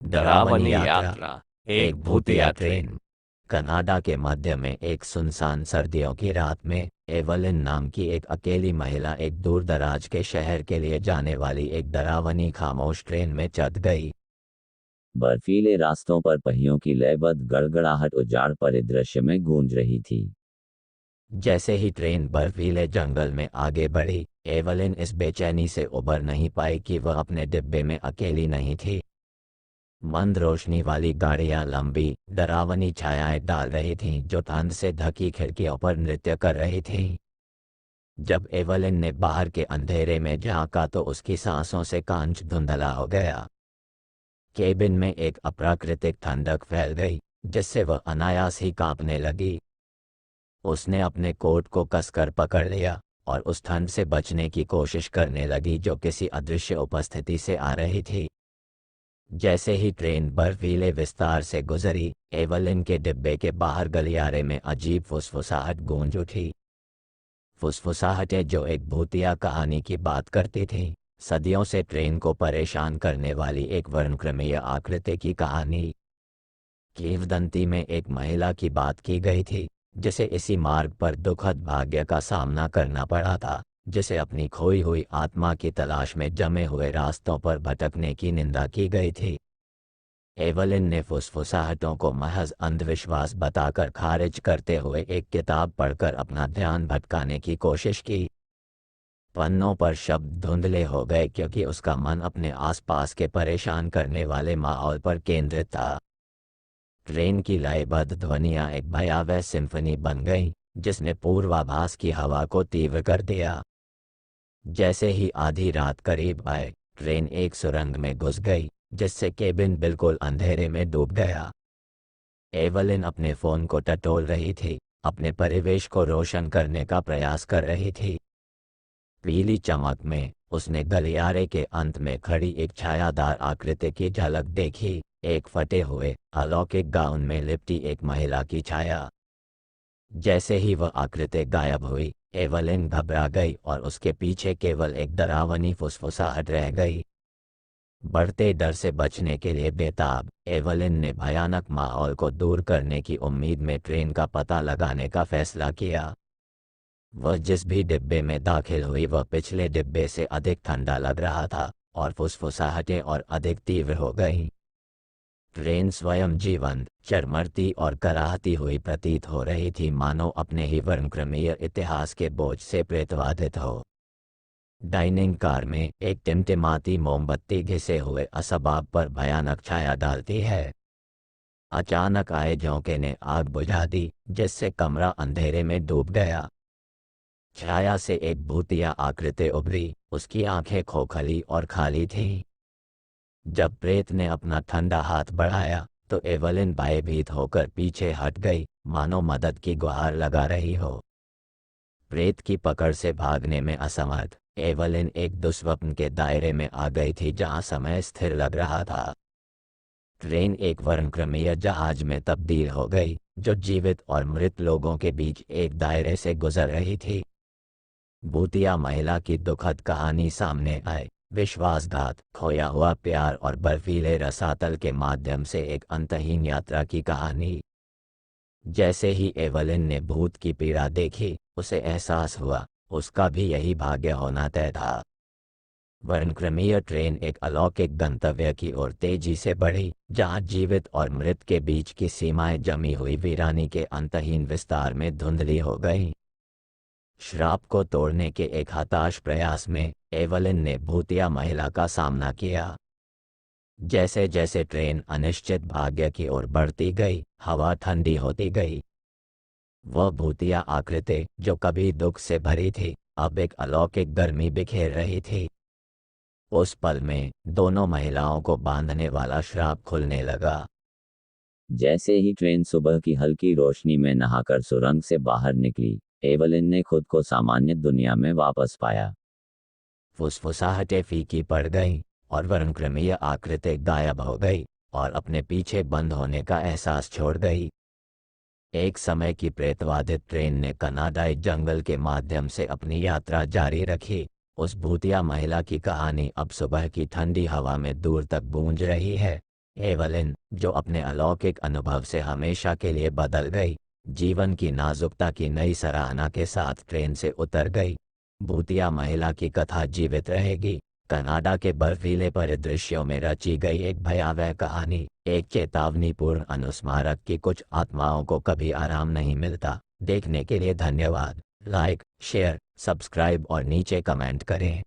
डरावनी यात्रा। एक भूतिया ट्रेन। कनाडा के मध्य में एक सुनसान सर्दियों की रात में एवलिन नाम की एक अकेली महिला एक दूर दराज के शहर के लिए जाने वाली एक डरावनी खामोश ट्रेन में चढ़ गई। बर्फीले रास्तों पर पहियों की लयबद्ध गड़गड़ाहट उजाड़ परिदृश्य में गूंज रही थी। जैसे ही ट्रेन बर्फीले जंगल में आगे बढ़ी, एवलिन इस बेचैनी से उबर नहीं पाई कि वह अपने डिब्बे में अकेली नहीं थी। मंद रोशनी वाली गाड़ियां लंबी डरावनी छायाएं डाल रही थीं जो ठंड से ढकी खिड़कियों पर नृत्य कर रही थीं। जब एवलिन ने बाहर के अंधेरे में झांका तो उसकी सांसों से कांच धुंधला हो गया। केबिन में एक अप्राकृतिक ठंडक फैल गई जिससे वह अनायास ही कांपने लगी। उसने अपने कोट को कसकर पकड़ लिया और उस ठंड से बचने की कोशिश करने लगी जो किसी अदृश्य उपस्थिति से आ रही थी। जैसे ही ट्रेन बर्फीले विस्तार से गुजरी, एवलिन के डिब्बे के बाहर गलियारे में अजीब फुसफुसाहट गूंज उठी। फुसफुसाहटें जो एक भूतिया कहानी की बात करती थीं, सदियों से ट्रेन को परेशान करने वाली एक वर्णक्रमीय आकृति की कहानी। किंवदंती में एक महिला की बात की गई थी जिसे इसी मार्ग पर दुखद भाग्य का सामना करना पड़ा था, जिसे अपनी खोई हुई आत्मा की तलाश में जमे हुए रास्तों पर भटकने की निंदा की गई थी। एवलिन ने फुसफुसाहटों को महज अंधविश्वास बताकर खारिज करते हुए एक किताब पढ़कर अपना ध्यान भटकाने की कोशिश की। पन्नों पर शब्द धुंधले हो गए क्योंकि उसका मन अपने आसपास के परेशान करने वाले माहौल पर केंद्रित था। ट्रेन की लयबद्ध ध्वनियां एक भयावह सिम्फनी बन गईं जिसने पूर्वाभास की हवा को तीव्र कर दिया। जैसे ही आधी रात करीब आए, ट्रेन एक सुरंग में घुस गई जिससे केबिन बिल्कुल अंधेरे में डूब गया। एवलिन अपने फोन को टटोल रही थी, अपने परिवेश को रोशन करने का प्रयास कर रही थी। पीली चमक में उसने गलियारे के अंत में खड़ी एक छायादार आकृति की झलक देखी, एक फटे हुए अलौकिक गाउन में लिपटी एक महिला की छाया। जैसे ही वह आकृति गायब हुई, एवलिन घबरा गई और उसके पीछे केवल एक डरावनी फुसफुसाहट रह गई। बढ़ते डर से बचने के लिए बेताब, एवलिन ने भयानक माहौल को दूर करने की उम्मीद में ट्रेन का पता लगाने का फैसला किया। वह जिस भी डिब्बे में दाखिल हुई वह पिछले डिब्बे से अधिक ठंडा लग रहा था और फुसफुसाहटें और अधिक तीव्र हो गईं। ट्रेन स्वयं जीवंत, चरमरती और कराहती हुई प्रतीत हो रही थी, मानो अपने ही वर्णक्रमीय इतिहास के बोझ से प्रेतवाधित हो। डाइनिंग कार में एक टिमटिमाती मोमबत्ती घिसे हुए असबाब पर भयानक छाया डालती है। अचानक आए झोंके ने आग बुझा दी जिससे कमरा अंधेरे में डूब गया। छाया से एक भूतिया आकृति उभरी, उसकी आंखें खोखली और खाली थीं। जब प्रेत ने अपना ठंडा हाथ बढ़ाया तो एवलिन भयभीत होकर पीछे हट गई, मानो मदद की गुहार लगा रही हो। प्रेत की पकड़ से भागने में असमर्थ, एवलिन एक दुस्वप्न के दायरे में आ गई थी जहां समय स्थिर लग रहा था। ट्रेन एक वर्णक्रमीय जहाज में तब्दील हो गई जो जीवित और मृत लोगों के बीच एक दायरे से गुजर रही थी। भूतिया महिला की दुखद कहानी सामने आई, विश्वासघात, खोया हुआ प्यार और बर्फीले रसातल के माध्यम से एक अंतहीन यात्रा की कहानी। जैसे ही एवलिन ने भूत की पीड़ा देखी, उसे एहसास हुआ उसका भी यही भाग्य होना तय था। वर्णक्रमीय ट्रेन एक अलौकिक गंतव्य की ओर तेजी से बढ़ी जहां जीवित और मृत के बीच की सीमाएं जमी हुई वीरानी के अंतहीन विस्तार में धुंधली हो गईं। श्राप को तोड़ने के एक हताश प्रयास में एवलिन ने भूतिया महिला का सामना किया। जैसे जैसे ट्रेन अनिश्चित भाग्य की ओर बढ़ती गई, हवा ठंडी होती गई। वह भूतिया आकृति जो कभी दुख से भरी थी, अब एक अलौकिक गर्मी बिखेर रही थी। उस पल में दोनों महिलाओं को बांधने वाला श्राप खुलने लगा। जैसे ही ट्रेन सुबह की हल्की रोशनी में नहाकर सुरंग से बाहर निकली, एवलिन ने खुद को सामान्य दुनिया में वापस पाया। फुसफुसाहटें फीकी पड़ गईं और वर्णक्रमीय आकृति गायब हो गई और अपने पीछे बंद होने का एहसास छोड़ गई। एक समय की प्रेतवाधित ट्रेन ने कनाडाई जंगल के माध्यम से अपनी यात्रा जारी रखी। उस भूतिया महिला की कहानी अब सुबह की ठंडी हवा में दूर तक गूंज रही है, एवलिन, जो अपने अलौकिक अनुभव से हमेशा के लिए बदल गई, जीवन की नाजुकता की नई सराहना के साथ ट्रेन से उतर गई। भूतिया महिला की कथा जीवित रहेगी। कनाडा के बर्फीले परिदृश्यों में रची गई एक भयावह कहानी, एक चेतावनीपूर्ण अनुस्मारक कि कुछ आत्माओं को कभी आराम नहीं मिलता। देखने के लिए धन्यवाद। लाइक, शेयर, सब्सक्राइब और नीचे कमेंट करें।